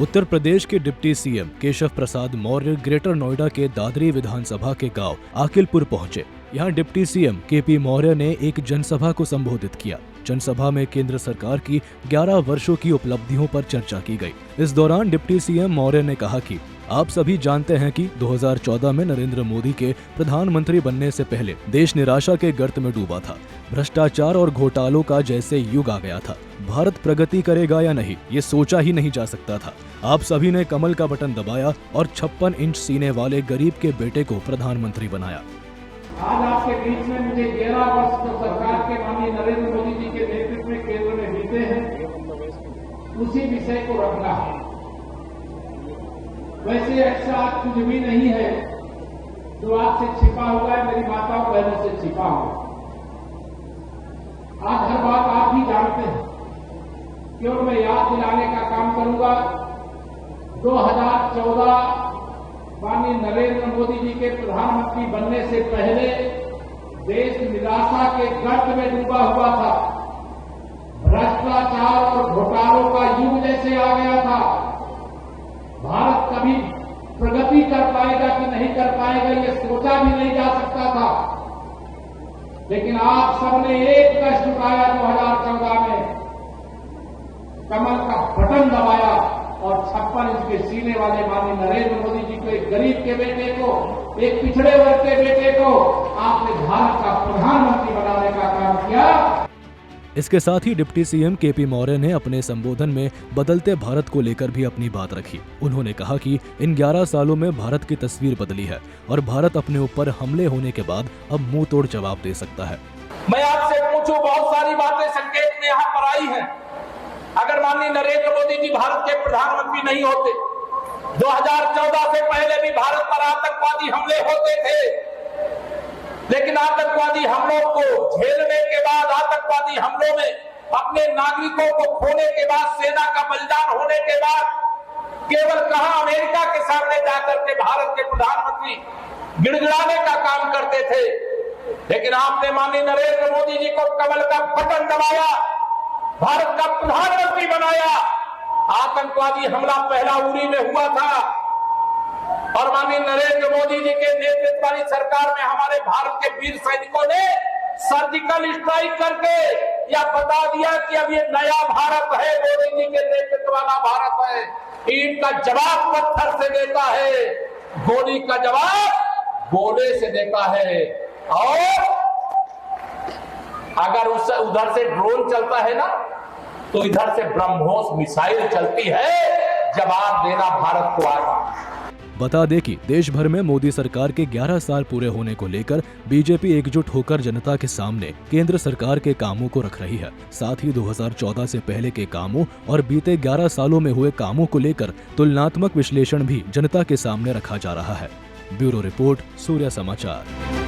उत्तर प्रदेश के deputy CM Keshav Prasad Maurya greater Noida के दादरी विधानसभा के गांव आकिलपुर पहुंचे। यहां डिप्टी सीएम केपी मौर्य ने एक जनसभा को संबोधित किया। जनसभा में केंद्र सरकार की 11 वर्षों की उपलब्धियों पर चर्चा की गई। इस दौरान डिप्टी सीएम मौर्य ने कहा कि आप सभी जानते हैं कि 2014 में नरेंद्र मोदी के प्रधानमंत्री बनने से पहले देश निराशा के गर्त में डूबा था। भ्रष्टाचार और घोटालों का जैसे युग आ गया था। भारत प्रगति करेगा या नहीं, ये सोचा ही नहीं जा सकता था। आप सभी ने कमल का बटन दबाया और 56 इंच सीने वाले गरीब के बेटे को प्रधानमंत्री बनाया। आज आपके बीच में मुझे 11 वर्ष जो सरकार के माननीय नरेंद्र मोदी जी के नेतृत्व में केंद्र में बीते हैं, उसी विषय को रखना है। वैसे ऐसा आज कुछ भी नहीं है जो आपसे छिपा हुआ है, मेरी माताओं बहनों से छिपा हुआ। आज हर बात आप ही जानते हैं, क्यों मैं याद दिलाने का काम करूंगा। 2014 माननीय नरेंद्र मोदी जी के प्रधानमंत्री बनने से पहले देश निराशा के गर्त में डूबा हुआ था। भ्रष्टाचार और घोटालों का युग जैसे आ गया था। भारत कभी प्रगति कर पाएगा कि नहीं कर पाएगा, ये सोचा भी नहीं जा सकता था। लेकिन आप सबने एक कष्ट उठाया 2014 में, कमल का बटन दबाया और 56 इंच के सीने वाले माननीय नरेंद्र मोदी जी को, एक गरीब के बेटे को, एक पिछड़े वर्ग के बेटे को आपने भारत का प्रधानमंत्री बनाने का काम किया। इसके साथ ही डिप्टी सीएम केपी मौर्य ने अपने संबोधन में बदलते भारत को लेकर भी अपनी बात रखी। उन्होंने कहा कि इन 11 सालों में भारत की तस्वीर बदली है और भारत अपने ऊपर हमले होने के बाद अब मुंह तोड़ जवाब दे सकता है। मैं आपसे पूछूं, बहुत सारी बातें संकेत में यहाँ पर आई हैं। अगर माननीय नरेंद्र मोदी जी भारत के प्रधानमंत्री नहीं होते, 2014 से पहले भी भारत पर आतंकवादी हमले होते थे। लेकिन आतंकवादी हमलों को झेलने के बाद, आतंकवादी हमलों में अपने नागरिकों को खोने के बाद, सेना का बलिदान होने के बाद, केवल कहां अमेरिका के सामने जाकर के भारत के प्रधानमंत्री गिड़गिड़ाने का काम करते थे। लेकिन आपने माननीय नरेंद्र मोदी जी को कमल का बटन दबाया, भारत का प्रधानमंत्री बनाया। आतंकवादी हमला पहला उरी में हुआ था और माननीय नरेंद्र मोदी जी के नेतृत्व वाली सरकार में हमारे भारत के वीर सैनिकों ने सर्जिकल स्ट्राइक करके यह बता दिया कि अब ये नया भारत है, मोदी जी के नेतृत्व वाला भारत है। ईंट का जवाब पत्थर से देता है, गोली का जवाब गोले से देता है। और अगर उधर से ड्रोन चलता है ना, तो इधर से ब्रह्मोस मिसाइल चलती है, जवाब देना भारत को आएगा। बता दें कि देश भर में मोदी सरकार के 11 साल पूरे होने को लेकर बीजेपी एकजुट होकर जनता के सामने केंद्र सरकार के कामों को रख रही है। साथ ही 2014 से पहले के कामों और बीते 11 सालों में हुए कामों को लेकर तुलनात्मक विश्लेषण भी जनता के सामने रखा जा रहा है। ब्यूरो रिपोर्ट, सूर्य समाचार।